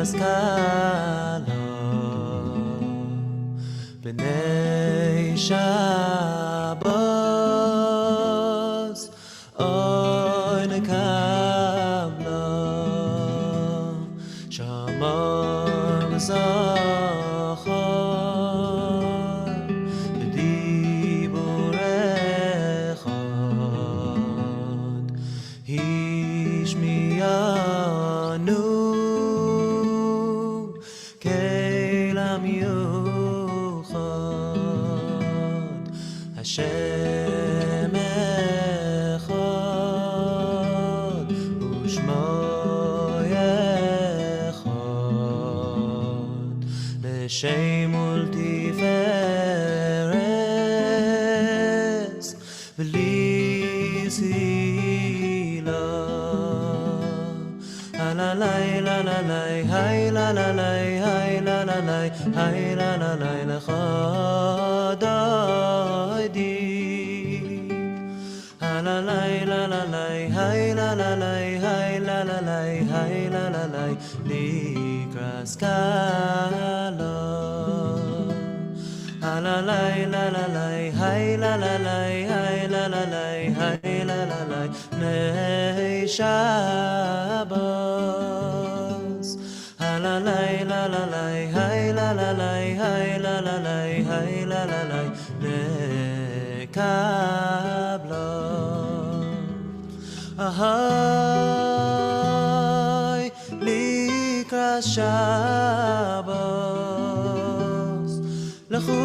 Skala B'nei Shabbos Oy nekabla Shamar v'zachar B'dibur echad Hishmiyanu Hashem echad u'shmo echad l'shem ultiferes v'li zila halalai halalai hay halalai hay halalai hay halalai lechadai halalai halalai hay halalai hay halalai hay halalai likras kala halalai halalai hay halalai hay halalai hay halalai nei Shabbos halalai halalai hay halalai hay halalai hay halalai nekabla Ahay likras Shabbos lechu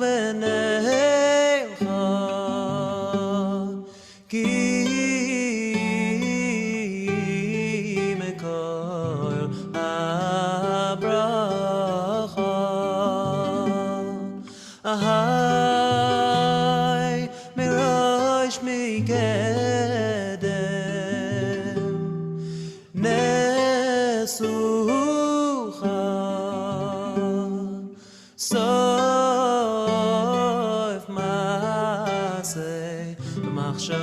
v'neicha ki mekor habracha Ahay mirosh migedem nesucha soif maseh b'machshavat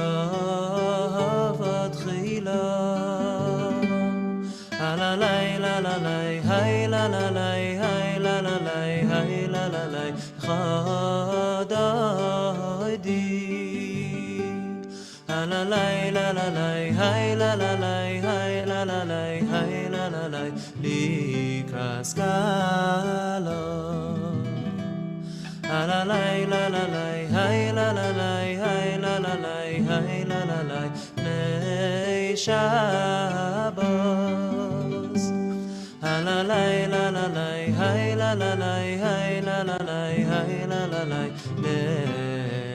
chila halalai halalai hay halalai hay halalai hay halalai chadai halalai halalai hay halalai hay halalai hay halalai likras kala halalai halalai hay halalai hay halalai hay halalai nei Shabbos halalai halalai hay halalai hay halalai hay halalai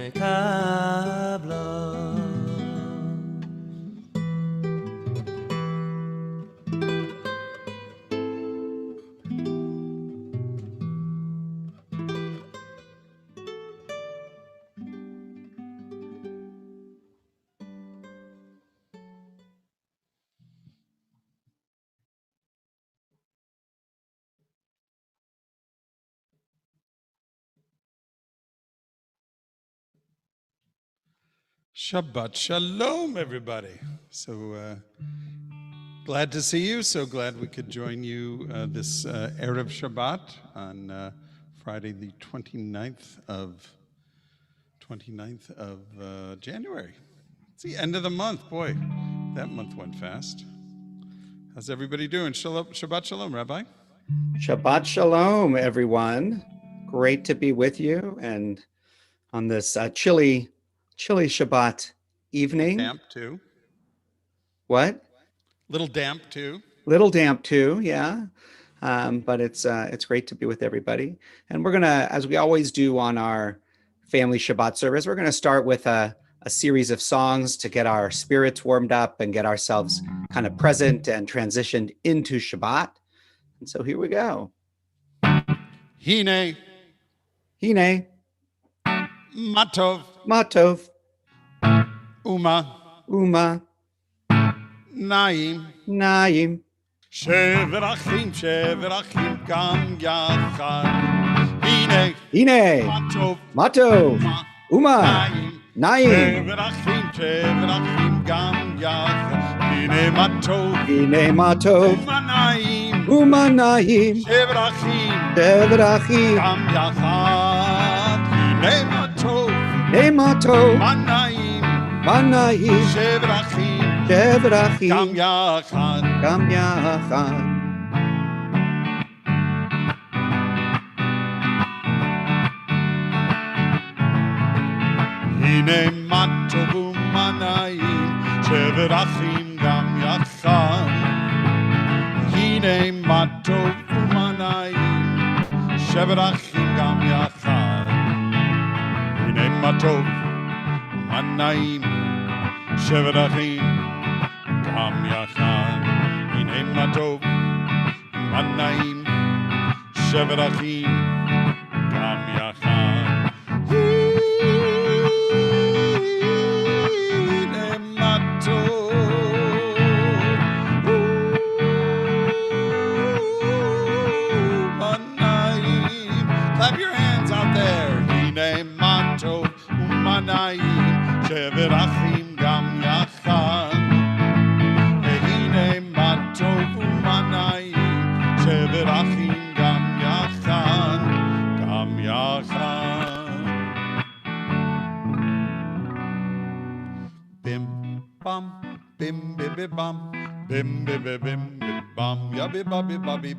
nekabla Shabbat Shalom, everybody. So glad to see you. So glad we could join you this Erev Shabbat on Friday, the 29th of January. It's the end of the month. Boy, that month went fast. How's everybody doing? Shabbat Shalom, Rabbi. Shabbat Shalom, everyone. Great to be with you and on this chilly Shabbat evening. Damp too. What? Little damp too. Little damp too, yeah. But it's great to be with everybody. And we're gonna, as we always do on our family Shabbat service, we're gonna start with a series of songs to get our spirits warmed up and get ourselves kind of present and transitioned into Shabbat. And so here we go. Hine. Hine. Matov. Matov. Uma. Naim. Shever achim gam yachad. Hine. Matov. Uma. Naim. Shever achim gam yachad. Hine matov. Uma naim. Umanayim. Shevrachim. Shevrachim. Gam yachad. Hine matov. Nematov. Manayim. Manayim. Shevrachim. Shevrachim. Gam yachad. Gam yachad. Hine matov umanayim. Shevrachim gam yachad. Hine matov umanayim. Shevrachim gam yachad. Hine matov umanayim. Shevrachim gam yachad. Hine matov umanayim. Shevrachim gam yachad. Clap your hands out there. Hine matov umanayim. Shevrachim gam yachad. Hine matov umanayim. Shevrachim gam yachad. Gam yachad. Bim bam, bim bim bim bam, bim bim bim bim bim bam, ya bim bam bim bam bim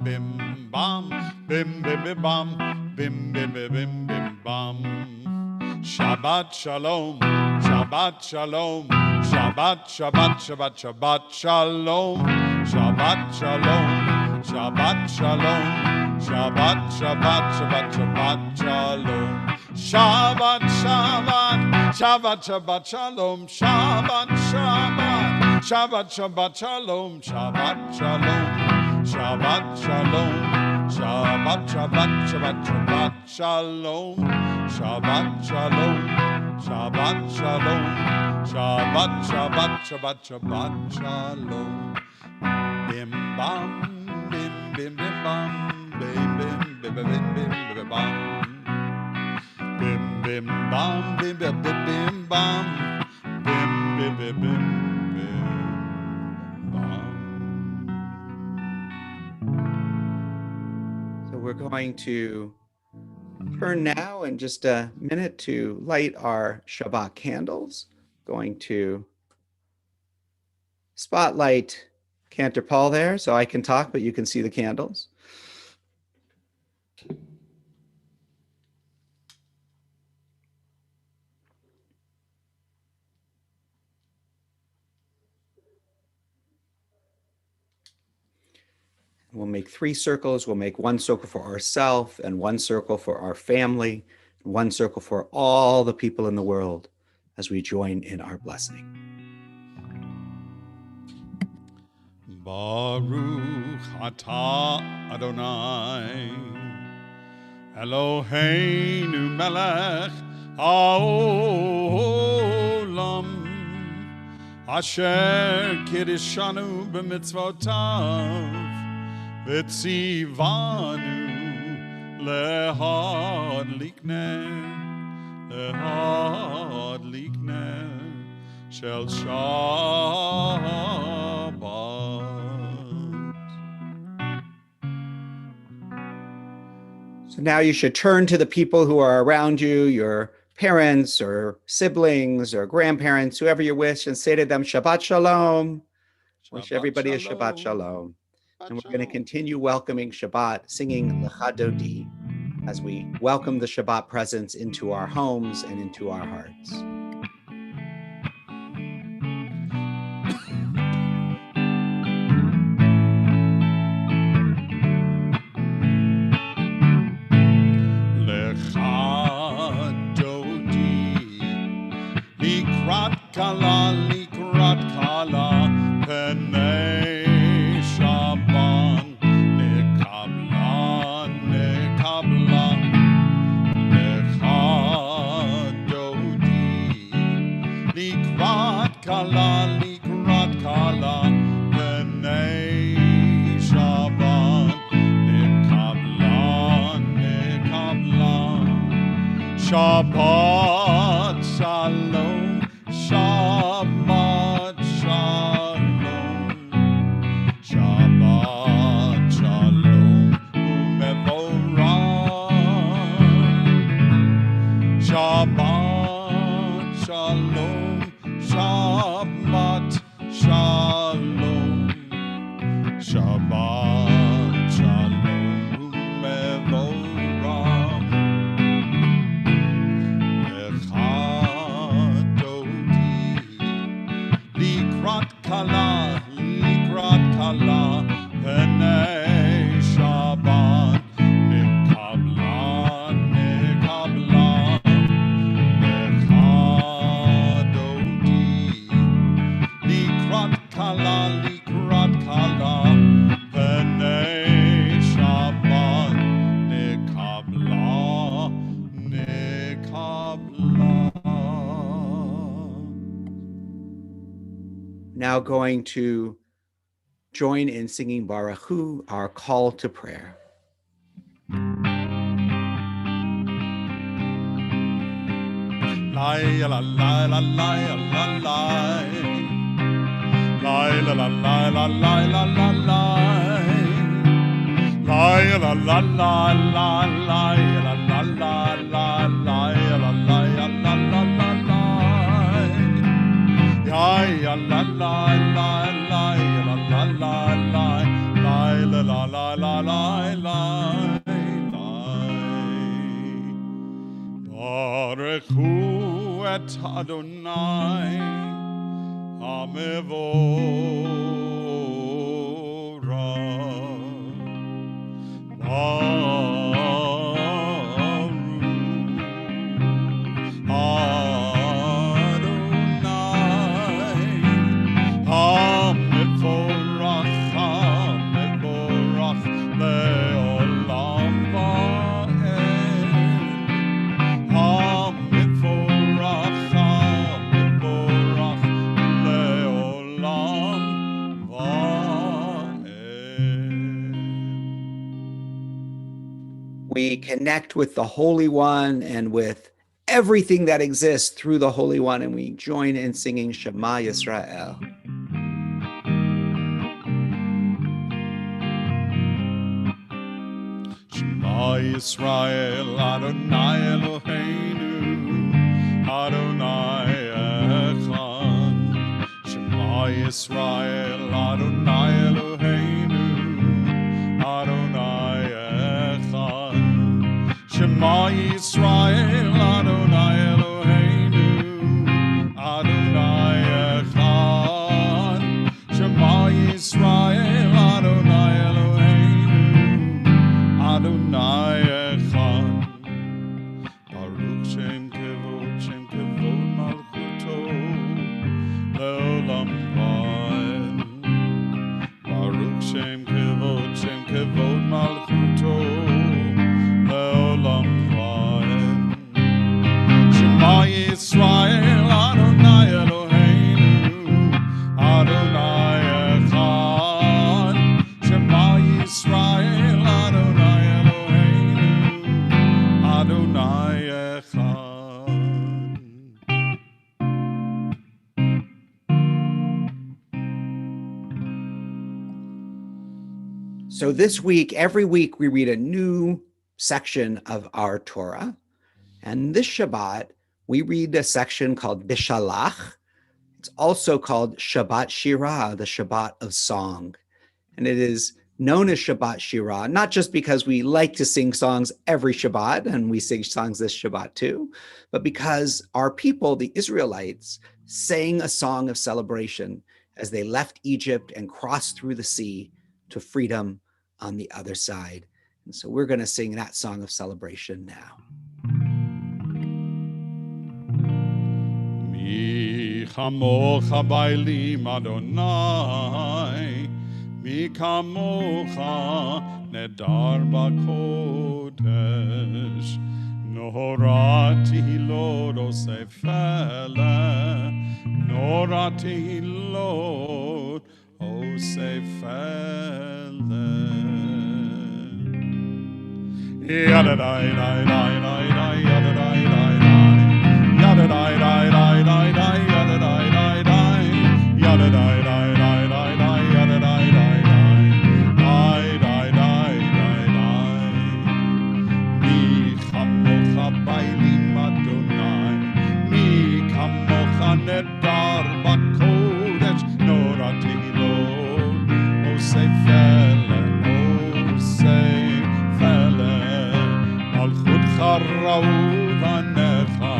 bam, bim bim bim bam, bim bim bim bim bim bam. Shabbat shalom, Shabbat shalom, Shabbat Shabbat Shabbat Shabbat shalom, Shabbat shalom, Shabbat shalom, Shabbat Shabbat Shabbat Shabbat shalom, Shabbat Shabbat, Shabbat Shabbat shalom, Shabbat Shabbat, Shabbat Shabbat shalom, Shabbat shalom, Shabbat shalom, Shabbat Shabbat Shabbat Shabbat shalom, Shabbat shalom, Shabbat shalom, Shabbat Shabbat Shabbat Shabbat shalom. Bim bam, bim bim bim bam, bim bim bim bim bim bim bim bam. Bim bim bam, bim bim bim bim bam, bim bim bim bim bim bam. So we're going to turn now in just a minute to light our Shabbat candles. Going to spotlight Cantor Paul there so I can talk, but you can see the candles. We'll make 3 circles. We'll make 1 circle for ourselves and 1 circle for our family, and 1 circle for all the people in the world as we join in our blessing. Baruch atah Adonai Eloheinu melech haolam asher kiddushanu b'mitzvotav v'tzivanu lehadlikneh shel Shabbat. So now you should turn to the people who are around you, your parents or siblings or grandparents, whoever you wish, and say to them, Shabbat Shalom. Wish everybody a Shabbat Shalom. And we're going to continue welcoming Shabbat, singing Lecha Dodi, as we welcome the Shabbat presence into our homes and into our hearts. Likrat kala penei shaban nekabla lecha dodi likrat kala penei shaban nekabla Shabbat shalom. Shabbat shalom, Shabbat shalom. now going to join in singing Baruch Hu, our call to prayer. Lai la la la la la la. Lai la la la la la la la la. Lai la la la la la la la la la la la la la la. Ya la la la la la la la la la la la. Baruch Hu et Adonai Hamevorach Baruch Adonai Hamevorach Hamevorach Leolam We connect with the Holy One and with everything that exists through the Holy One, and we join in singing Shema Yisrael. Shema Yisrael, Adonai Eloheinu, Adonai Echad. Shema Yisrael, Adonai Eloheinu, Adonai Echad. Shema Yisrael, Adonai Eloheinu, Adonai Echad. Shema Yisrael, Adonai Eloheinu, Adonai Echad. Baruch Shem Kevod Malchuto Leolam Vaed. Baruch Shem Kevod Malchuto Leolam Vaed. Shema Yisrael, Adonai Eloheinu, Adonai Echad. Shema Yisrael, Adonai Eloheinu, Adonai Echad. So this week, every week, we read a new section of our Torah. And this Shabbat, we read a section called Bishalach. It's also called Shabbat Shirah, the Shabbat of song. And it is known as Shabbat Shirah, not just because we like to sing songs every Shabbat, and we sing songs this Shabbat too, but because our people, the Israelites, sang a song of celebration as they left Egypt and crossed through the sea to freedom on the other side. And so we're going to sing that song of celebration now. Mi chamocha bailim Adonai, mi kamocha nedar bakodesh, norati lo osefele, norati lo osefele. Yadadai, dai, dai, dai, dai, yadadai, dai, dai. Yadadai, dai, dai, dai, dai, yadadai, dai, dai. Yadadai, dai, dai, dai, dai, yadadai, dai, dai. Dai, dai, dai, dai, dai. Mi chamocha bailim Adonai, mi kamocha nedar bakodesh, norati lo osefele, osefele. Malchutcha ra'uvanecha,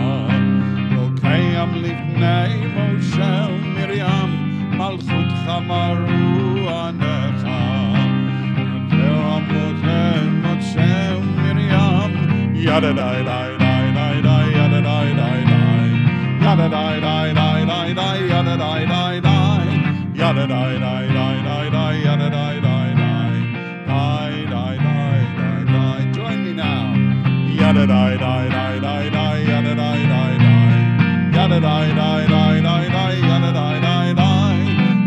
lo kayam lifnei Moshe u'Miriam. Malchutcha maruanecha, Adonai Moshe u'Miriam. Yadadai, dai, dai, dai, dai, yadadai, dai, dai. Yadadai, dai, dai, dai, dai, yadadai, dai, dai. Yadadai, dai, dai, dai, dai, yadadai, dai, dai. Dai, dai, dai, dai, dai. Join me now. Yadadai, dai, dai, dai, dai, yadadai, dai, dai. Yadadai, dai, dai, dai, dai, yadadai, dai, dai.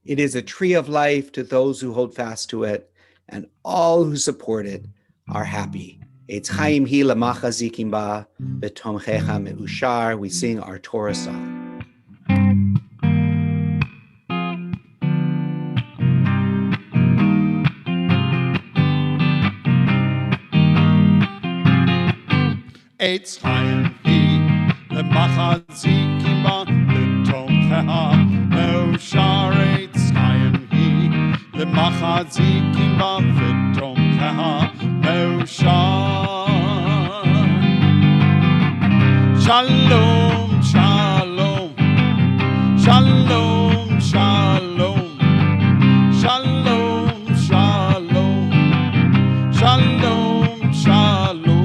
It is a tree of life to those who hold fast to it, and all who support it are happy. Eitz Chaim hi lamacha zikim ba, v'tomchecha me'ushar. We sing our Torah song. Eitz Chaim hi lamacha zikim ba, v'tomchecha me'ushar. Eitz Chaim hi lamacha zikim ba, v'tomchecha me'ushar. Shalom, shalom, shalom, shalom, shalom, shalom, shalom, shalom.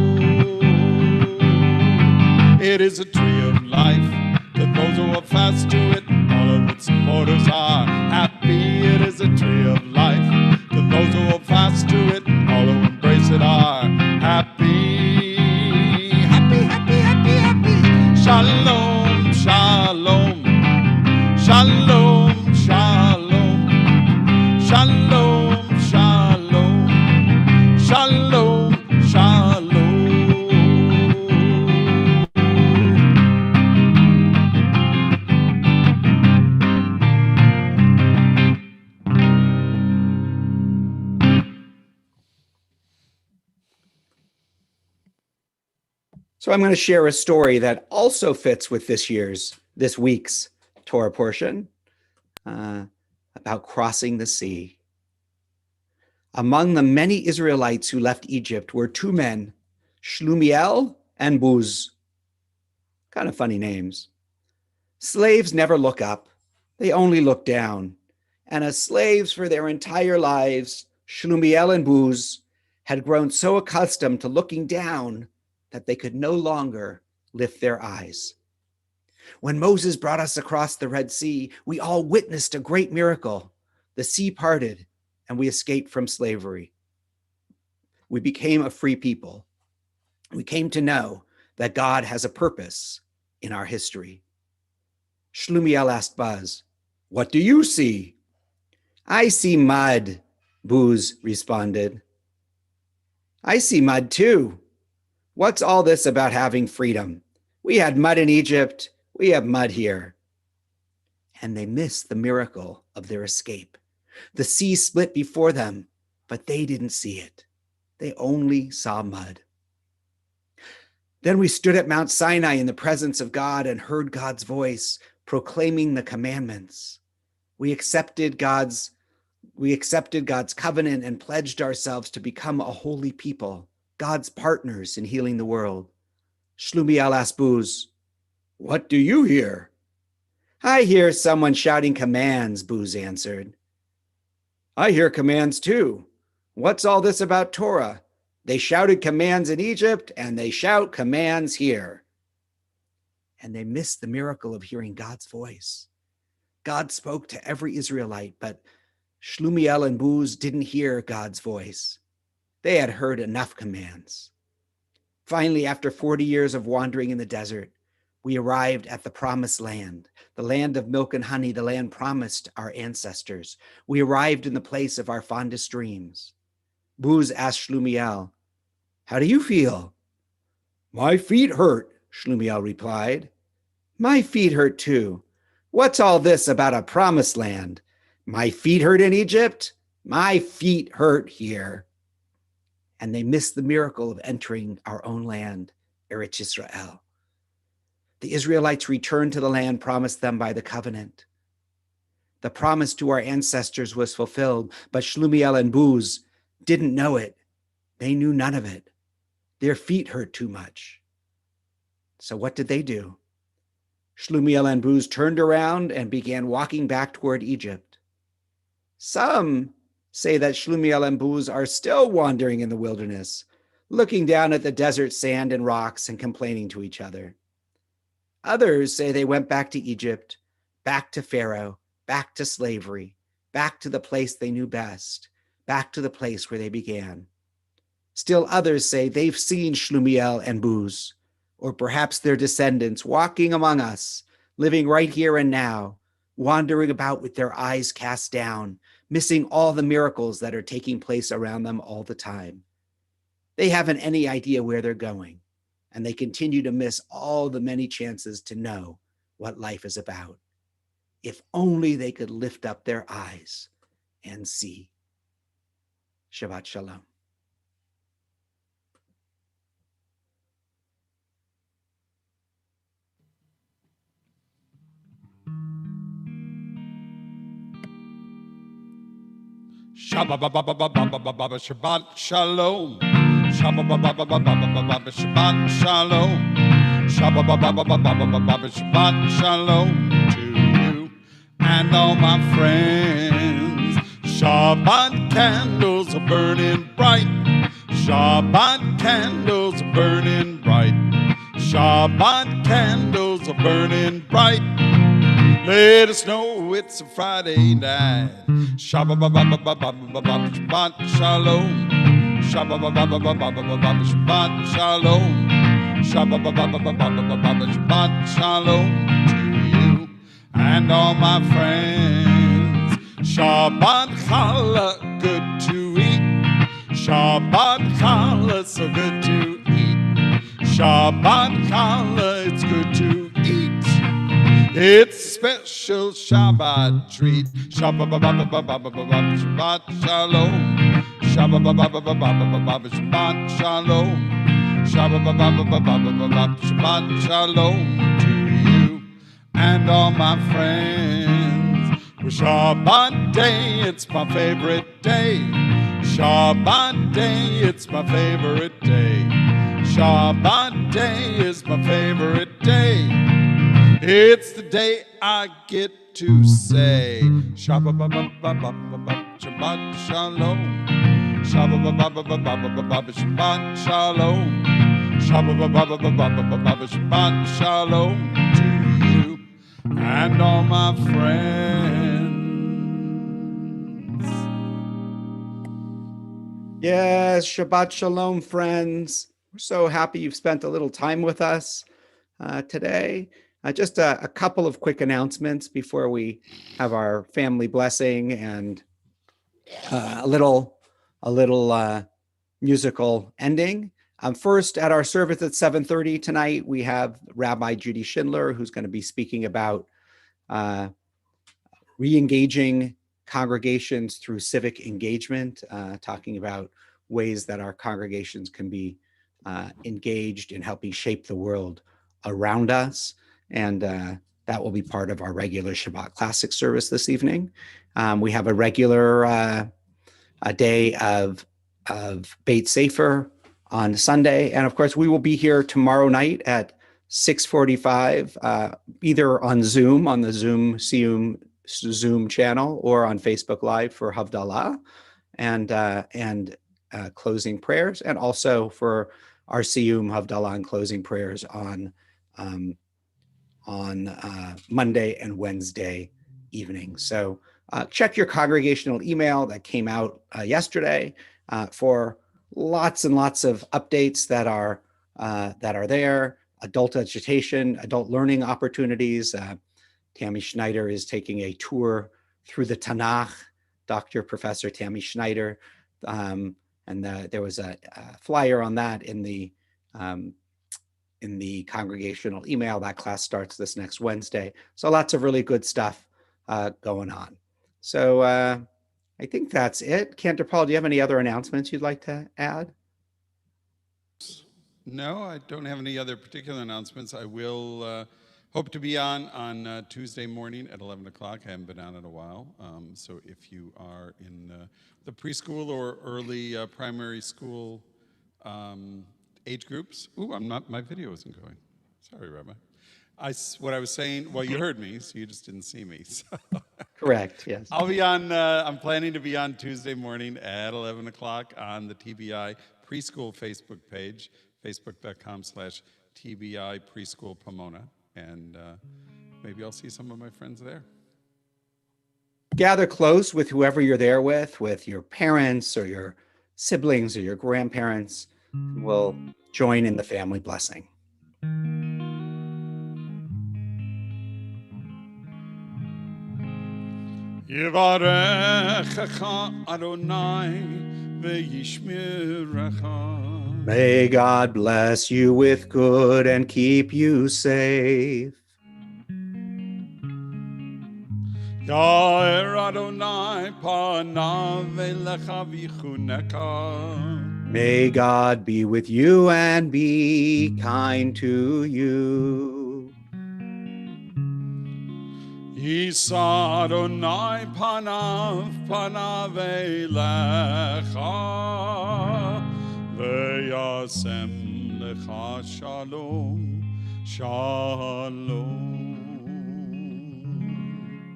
It is a tree of life to those who are fast to it. All of its supporters are happy. It is a tree of life to those who are fast to it. All who embrace it are happy. Shalom, shalom, shalom, shalom, shalom, shalom, shalom, shalom. So I'm going to share a story that also fits with this week's Torah portion about crossing the sea. Among the many Israelites who left Egypt were two men, Shlumiel and Buz. Kind of funny names. Slaves never look up. They only look down. And as slaves for their entire lives, Shlumiel and Buz had grown so accustomed to looking down that they could no longer lift their eyes. When Moses brought us across the Red Sea, we all witnessed a great miracle. The sea parted and we escaped from slavery. We became a free people. We came to know that God has a purpose in our history. Shlumiel asked Buz, "What do you see?" "I see mud," Buz responded. "I see mud too. What's all this about having freedom? We had mud in Egypt. We have mud here." And they missed the miracle of their escape. The sea split before them, but they didn't see it. They only saw mud. Then we stood at Mount Sinai in the presence of God and heard God's voice proclaiming the commandments. We accepted God's covenant and pledged ourselves to become a holy people, God's partners in healing the world. Shlumiel asked Buz, "What do you hear?" "I hear someone shouting commands," Buz answered. "I hear commands too. What's all this about Torah? They shouted commands in Egypt and they shout commands here." And they missed the miracle of hearing God's voice. God spoke to every Israelite, but Shlumiel and Buz didn't hear God's voice. They had heard enough commands. Finally, after 40 years of wandering in the desert, we arrived at the promised land, the land of milk and honey, the land promised our ancestors. We arrived in the place of our fondest dreams. Buz asked Shlumiel, "How do you feel?" "My feet hurt," Shlumiel replied. "My feet hurt too. What's all this about a promised land? My feet hurt in Egypt. My feet hurt here." And they missed the miracle of entering our own land, Eretz Israel. The Israelites returned to the land promised them by the covenant. The promise to our ancestors was fulfilled, but Shlumiel and Buz didn't know it. They knew none of it. Their feet hurt too much. So what did they do? Shlumiel and Buz turned around and began walking back toward Egypt. Some say that Shlumiel and Buz are still wandering in the wilderness, looking down at the desert sand and rocks and complaining to each other. Others say they went back to Egypt, back to Pharaoh, back to slavery, back to the place they knew best, back to the place where they began. Still others say they've seen Shlumiel and Buz, or perhaps their descendants walking among us, living right here and now, wandering about with their eyes cast down, missing all the miracles that are taking place around them all the time. They haven't any idea where they're going, and they continue to miss all the many chances to know what life is about. If only they could lift up their eyes and see. Shabbat Shalom. Shabbat Shalom. Shabbat Shalom. Shabbat Shalom to you and all my friends. Shabbat candles are burning bright. Shabbat candles are burning bright. Shabbat candles are burning bright. Let us know it's a Friday night. Shabbat Shalom. Shabbat Shalom. Shabbat Shalom to you and all my friends. Shabbat Challah, good to eat. Shabbat Challah, so good to eat. Shabbat Challah, it's good to eat. It's a special Shabbat treat. Shabbat Shalom. Shabbat Shalom. Shabbat Shalom to you and all my friends. For Shabbat day, it's my favorite day. Shabbat day, it's my favorite day. Shabbat day is my favorite day. It's the day I get to say Shabbat Shalom. Shabbat Shalom. Shabbat Shalom to you and all my friends. Yes, Shabbat Shalom, friends. We're so happy you've spent a little time with us today. Just a couple of quick announcements before we have our family blessing and a little musical ending. First, at our service at 7:30 tonight, we have Rabbi Judy Schindler, who's going to be speaking about re-engaging congregations through civic engagement, talking about ways that our congregations can be engaged in helping shape the world around us. And that will be part of our regular Shabbat Classic service this evening. We have a regular a day of Beit Sefer on Sunday. And of course, we will be here tomorrow night at 6:45, either on Zoom, on the Zoom channel, or on Facebook Live for Havdalah and closing prayers, and also for our Siyum Havdalah and closing prayers on Monday and Wednesday evening. So check your congregational email that came out yesterday for lots and lots of updates that are there. Adult education, adult learning opportunities. Tammy Schneider is taking a tour through the Tanakh. Dr. Professor Tammy Schneider, and there was a flyer on that in the congregational email. That class starts this next Wednesday. So lots of really good stuff going on. So I think that's it. Cantor Paul, do you have any other announcements you'd like to add? No, I don't have any other particular announcements. I will hope to be on Tuesday morning at 11 o'clock. I haven't been on in a while. So if you are in the preschool or early primary school age groups. Ooh, my video isn't going. Sorry, Rabbi. What I was saying, well, you heard me, so you just didn't see me. So. Correct, yes. I'll be on, I'm planning to be on Tuesday morning at 11 o'clock on the TBI preschool Facebook page, facebook.com/TBI preschool Pomona. And maybe I'll see some of my friends there. Gather close with whoever you're there with your parents or your siblings or your grandparents. We'll join in the family blessing. Yivarechecha Adonai ve'yishmerecha. May God bless you with good and keep you safe. Ya'er Adonai panav elecha v'yichuneka. May God be with you and be kind to you. Yisa Adonai panav elecha ve'yasem lecha shalom.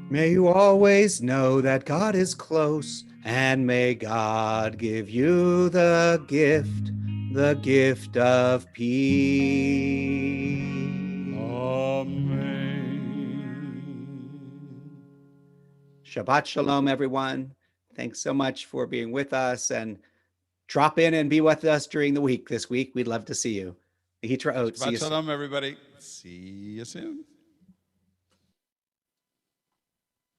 May you always know that God is close, and may God give you the gift of peace. Amen. Shabbat Shalom, everyone. Thanks so much for being with us, and drop in and be with us during the week this week. We'd love to see you. Hitraot. See you Shabbat soon. shalom, everybody. See you soon.